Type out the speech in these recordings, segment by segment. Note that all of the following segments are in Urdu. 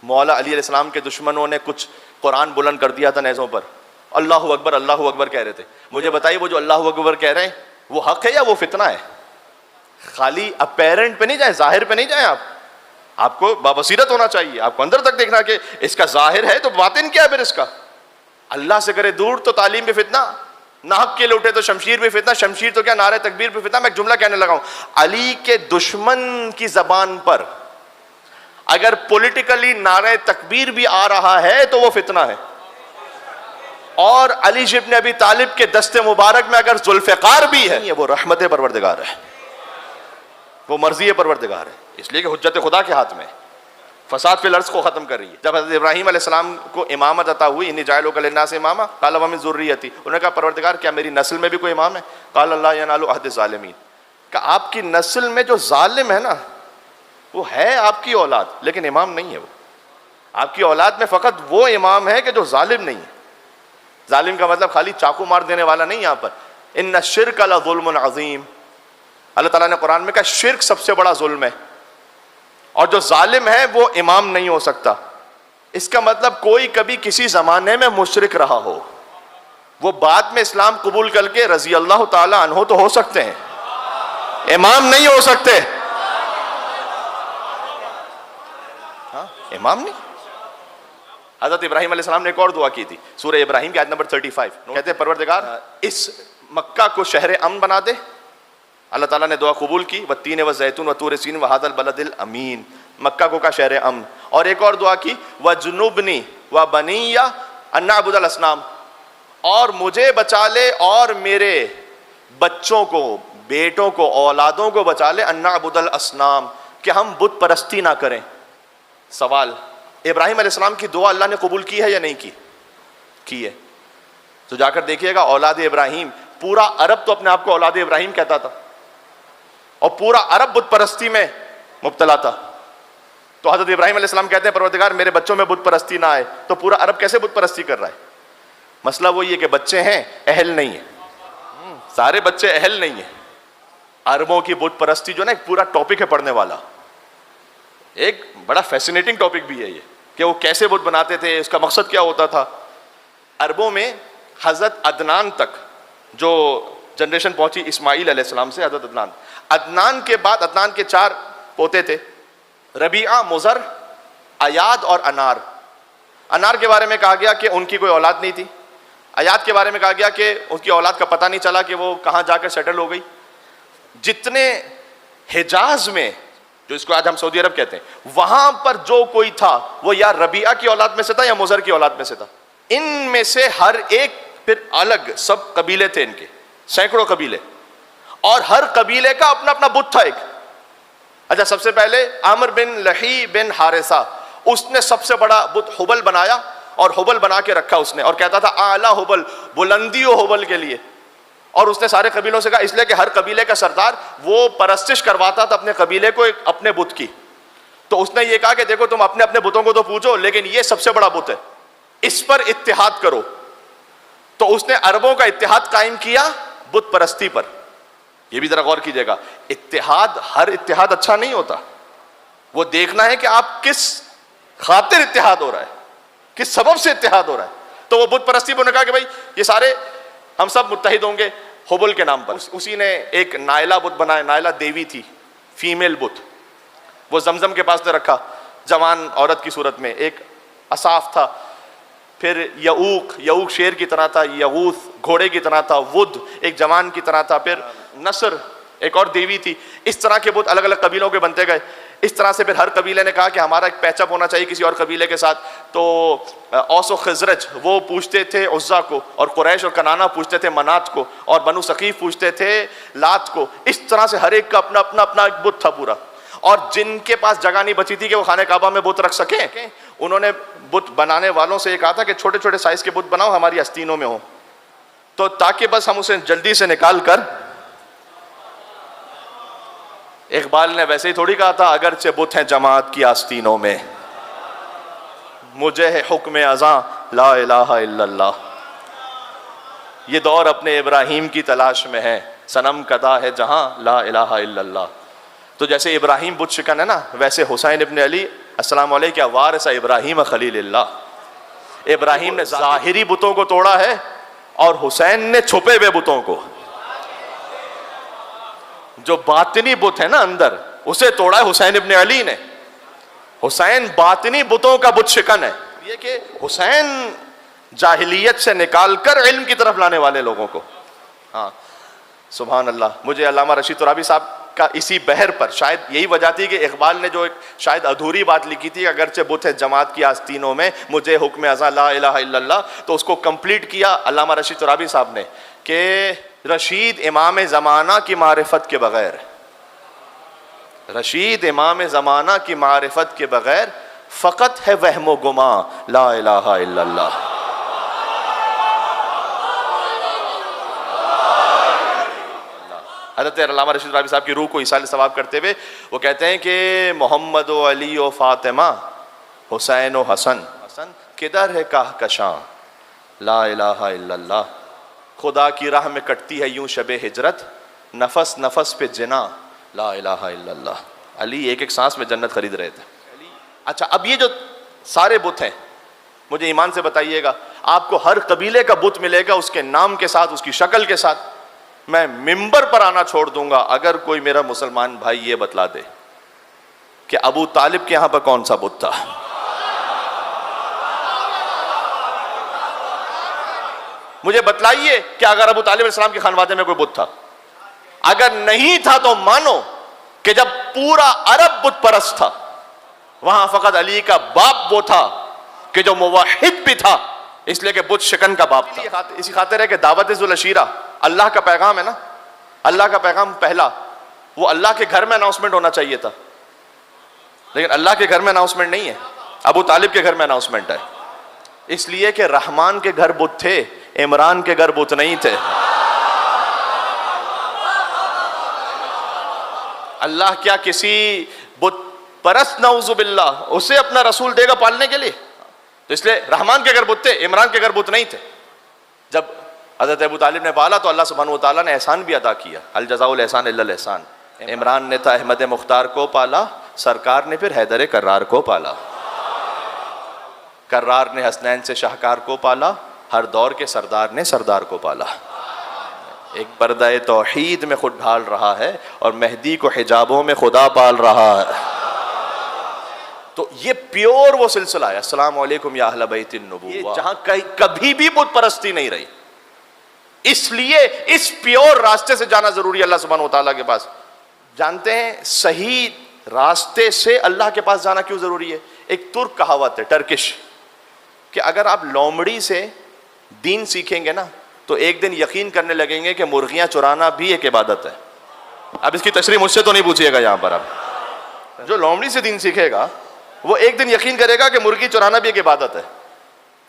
مولا علی علیہ السلام کے دشمنوں نے کچھ قرآن بلند کر دیا تھا نیزوں پر, اللہ اکبر کہہ رہے تھے. مجھے بتائیے وہ جو اللہ اکبر کہہ رہے ہیں وہ حق ہے یا وہ فتنہ ہے؟ خالی اپیرنٹ پہ نہیں جائیں, ظاہر پہ نہیں جائیں. آپ کو بابصیرت ہونا چاہیے, آپ کو اندر تک دیکھنا کہ اس کا ظاہر ہے تو باطن کیا ہے پھر اس کا. اللہ سے کرے دور تو تعلیم پہ فتنہ, ناحق کے لوٹے تو شمشیر پہ فتنہ, شمشیر تو کیا نعرہ تکبیر پہ فتنہ. میں ایک جملہ کہنے لگا ہوں, علی کے دشمن کی زبان پر اگر پولیٹیکلی نعرہ تکبیر بھی آ رہا ہے تو وہ فتنہ ہے, اور علی ابن ابی طالب کے دست مبارک میں اگر ذوالفقار بھی ہے وہ رحمت پروردگار ہے, وہ مرضی پروردگار ہے, اس لیے کہ حجت خدا کے ہاتھ میں فساد فی الارض کو ختم کر رہی ہے. جب حضرت ابراہیم علیہ السلام کو امامت عطا ہوئی, انی جاعلک للناس اماما قال ومن ذریتی, انہوں نے کہا پروردگار کیا میری نسل میں بھی کوئی امام ہے؟ قال لا ینال عہد الظالمین, کہ آپ کی نسل میں جو ظالم ہے نا وہ ہے آپ کی اولاد, لیکن امام نہیں ہے. وہ آپ کی اولاد میں فقط وہ امام ہے کہ جو ظالم نہیں ہے. ظالم کا مطلب خالی چاقو مار دینے والا نہیں. یہاں پر ان الشرک لظلم عظیم, اللہ تعالیٰ نے قرآن میں کہا شرک سب سے بڑا ظلم ہے, اور جو ظالم ہے وہ امام نہیں ہو سکتا. اس کا مطلب کوئی کبھی کسی زمانے میں مشرک رہا ہو, وہ بعد میں اسلام قبول کر کے رضی اللہ تعالیٰ عنہ تو ہو سکتے ہیں, امام نہیں ہو سکتے. ہاں امام نہیں. حضرت ابراہیم علیہ السلام نے ایک اور دعا کی تھی, سورہ ابراہیم کی آیت نمبر 35, کہتے ہیں پروردگار اس مکہ کو شہر امن بنا دے. اللہ تعالیٰ نے دعا قبول کی, والتین والزیتون وطور سین وہذا البلد الامین, مکہ کو کا شہر امن. اور ایک اور دعا کی, وجنبنی وبنی ان نعبد الاصنام, اور مجھے بچا لے اور میرے بچوں کو, بیٹوں کو, اولادوں کو بچا لے, ان نعبد الاصنام, کہ ہم بت پرستی نہ کریں. سوال, ابراہیم علیہ السلام کی دعا اللہ نے قبول کی ہے یا نہیں کی؟ کی ہے. تو جا کر دیکھیے گا اولاد ابراہیم, پورا عرب تو اپنے آپ کو اولاد ابراہیم کہتا تھا, اور پورا عرب بت پرستی میں مبتلا تھا. تو حضرت ابراہیم علیہ السلام کہتے ہیں پروردگار میرے بچوں میں بت پرستی نہ آئے. تو پورا عرب کیسے بت پرستی کر رہا ہے؟ مسئلہ وہی ہے کہ بچے ہیں, اہل نہیں ہیں. سارے بچے اہل نہیں ہیں. عربوں کی بت پرستی جو نا ایک پورا ٹاپک ہے پڑھنے والا, ایک بڑا فیسینیٹنگ ٹاپک بھی ہے یہ, کہ وہ کیسے بت بناتے تھے, اس کا مقصد کیا ہوتا تھا. عربوں میں حضرت عدنان تک جو جنریشن پہنچی اسماعیل علیہ السلام سے, حضرت عدنان کے بعد عدنان کے 4 پوتے تھے, ربیعہ, مضر, ایاد اور انار. انار کے بارے میں کہا گیا کہ ان کی کوئی اولاد نہیں تھی. ایاد کے بارے میں کہا گیا کہ ان کی اولاد کا پتہ نہیں چلا کہ وہ کہاں جا کر سیٹل ہو گئی. جتنے حجاز میں, جو اس کو آج ہم سعودی عرب کہتے ہیں, وہاں پر جو کوئی تھا وہ یا ربیعہ کی اولاد میں سے تھا یا مضر کی اولاد میں سے تھا. ان میں سے ہر ایک پھر الگ سب قبیلے تھے, ان کے سینکڑوں قبیلے, اور ہر قبیلے کا اپنا اپنا بت تھا ایک. اچھا, سب سے پہلے عامر بن لہی بن حارثہ, اس نے سب سے بڑا بت حبل بنایا, اور حبل بنا کے رکھا اس نے, اور کہتا تھا اعلیٰ حبل, بلندی و حبل کے لیے. اور اس نے سارے قبیلوں سے کہا, اس لیے کہ ہر قبیلے کا سردار وہ پرستش کرواتا تھا اپنے قبیلے کو اپنے بت کی. تو اس نے یہ کہا کہ دیکھو تم اپنے اپنے بتوں کو تو پوجو, لیکن یہ سب سے بڑا بت ہے, اس پر اتحاد کرو. تو اس نے عربوں کا اتحاد قائم کیا بت پرستی پر. یہ بھی ذرا غور کیجئے گا, اتحاد, ہر اتحاد اچھا نہیں ہوتا. وہ دیکھنا ہے کہ آپ کس خاطر اتحاد ہو رہا ہے, کس سبب سے اتحاد ہو رہا ہے. تو وہ بت پرستی پر نے کہا کہ بھائی یہ سارے ہم سب متحد ہوں گے حبل کے نام پر. اسی نے ایک نائلہ بت بنایا, نائلہ دیوی تھی, فیمیل بت, وہ زمزم کے پاس نے رکھا جوان عورت کی صورت میں. ایک اصاف تھا, پھر یعوق شیر کی طرح تھا, یغوث گھوڑے کی طرح تھا, ود ایک جوان کی طرح تھا, پھر نصر ایک اور دیوی تھی. اس طرح کے بت الگ الگ قبیلوں کے بنتے گئے. اس طرح سے پھر ہر قبیلے نے کہا کہ ہمارا ایک پیچ اپ ہونا چاہیے کسی اور قبیلے کے ساتھ. تو اوس و خزرج وہ پوچھتے تھے عزا کو, اور قریش اور کنانا پوچھتے تھے منات کو, اور بنو ثقیف پوچھتے تھے لات کو. اس طرح سے ہر ایک کا اپنا اپنا اپنا ایک بت تھا پورا. اور جن کے پاس جگہ نہیں بچی تھی کہ وہ خانہ کعبہ میں بت رکھ سکیں, انہوں نے بت بنانے والوں سے یہ کہا تھا کہ چھوٹے چھوٹے سائز کے بت بناؤ, ہماری آستینوں میں ہوں, تو تاکہ بس ہم اسے جلدی سے نکال کر. اقبال نے ویسے ہی تھوڑی کہا تھا, اگرچہ بت ہیں جماعت کی آستینوں میں, مجھے ہے حکم ازاں لا الہ الا اللہ. یہ دور اپنے ابراہیم کی تلاش میں ہے, صنم کدا ہے جہاں لا الہ الا اللہ. تو جیسے ابراہیم بت شکن ہے نا, ویسے حسین ابن علی السلام علیکم یا وارث ابراہیم خلیل اللہ. ابراہیم نے ظاہری بتوں کو توڑا ہے اور حسین نے چھپے ہوئے بتوں کو. جو باطنی بت ہے نا اندر, اسے توڑا ہے حسین ابن علی نے. حسین باطنی بتوں کا بت شکن ہے. یہ کہ حسین جاہلیت سے نکال کر علم کی طرف لانے والے لوگوں کو. ہاں سبحان اللہ. مجھے علامہ رشید ترابی صاحب کا اسی بحر پر شاید یہی وجہ تھی کہ اقبال نے جو ایک شاید ادھوری بات لکھی تھی, اگرچہ بت ہے جماعت کی آستینوں میں, مجھے حکم ازاں لا الہ الا اللہ, تو اس کو کمپلیٹ کیا علامہ رشید ترابی صاحب نے کہ رشید امام زمانہ کی معرفت کے بغیر, رشید امام زمانہ کی معرفت کے بغیر فقط ہے وہم و گماں لا الہ الا اللہ. حضرت علامہ رشید ترابی صاحب کی روح کو ایصال ثواب کرتے ہوئے وہ کہتے ہیں کہ محمد و علی و فاطمہ حسین و حسن کدھر ہے کہکشاں لا الہ الا اللہ. خدا کی راہ میں کٹتی ہے یوں شب ہجرت, نفس نفس پہ جنا لا الہ الا اللہ. علی ایک ایک سانس میں جنت خرید رہے تھے. اچھا اب یہ جو سارے بت ہیں, مجھے ایمان سے بتائیے گا, آپ کو ہر قبیلے کا بت ملے گا اس کے نام کے ساتھ, اس کی شکل کے ساتھ. میں ممبر پر آنا چھوڑ دوں گا اگر کوئی میرا مسلمان بھائی یہ بتلا دے کہ ابو طالب کے یہاں پر کون سا بت تھا. مجھے بتلائیے کہ اگر ابو طالب علیہ السلام کے خانوادے میں کوئی بت تھا. اگر نہیں تھا تو مانو کہ جب پورا عرب بت پرست تھا, وہاں فقط علی کا باپ وہ تھا کہ جو موحد بھی تھا, اس لیے کہ بت شکن کا باپ تھا. اسی خاطر ہے کہ دعوت ذوالعشیرہ اللہ کا پیغام ہے نا, اللہ کا پیغام پہلا وہ اللہ کے گھر میں اناؤنسمنٹ ہونا چاہیے تھا, لیکن اللہ کے گھر میں اناؤنسمنٹ نہیں ہے, ابو طالب کے گھر میں اناؤنسمنٹ ہے. اس لیے کہ رحمان کے گھر بت تھے, عمران کے گھر بت نہیں تھے. اللہ کیا کسی بت پرست نعوذ باللہ اسے اپنا رسول دے گا پالنے کے لیے؟ تو اس لیے رحمان کے گھر بت تھے, عمران کے گھر بت نہیں تھے. جب حضرت ابو طالب نے پالا تو اللہ سبحانہ و تعالیٰ نے احسان بھی ادا کیا, الجزاء الاحسان الا الاحسان. عمران نے تھا احمد مختار کو پالا, سرکار نے پھر حیدر کرار کو پالا. کرار نے حسنین سے شاہکار کو پالا, ہر دور کے سردار نے سردار کو پالا. ایک پردہ توحید میں خود ڈھال رہا ہے اور مہدی کو حجابوں میں خدا پال رہا ہے. تو یہ پیور وہ سلسلہ ہے, السلام علیکم یا اہل بیت النبوہ, جہاں کبھی بھی بت پرستی نہیں رہی. اس لیے اس پیور راستے سے جانا ضروری ہے اللہ سبحانہ و تعالیٰ کے پاس. جانتے ہیں صحیح راستے سے اللہ کے پاس جانا کیوں ضروری ہے؟ ایک ترک کہاوت ہے, ٹرکش, کہ اگر آپ لومڑی سے دین سیکھیں گے نا تو ایک دن یقین کرنے لگیں گے کہ مرغیاں چرانا بھی ایک عبادت ہے. اب اس کی تشریح مجھ سے تو نہیں پوچھیے گا یہاں پر. اب جو لومڑی سے دین سیکھے گا وہ ایک دن یقین کرے گا کہ مرغی چرانا بھی ایک عبادت ہے.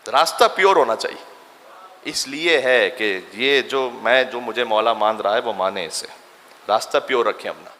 راستہ پیور ہونا چاہیے. اس لیے ہے کہ یہ جو مجھے مولا مان رہا ہے وہ مانے اسے, راستہ پیور رکھیں اپنا.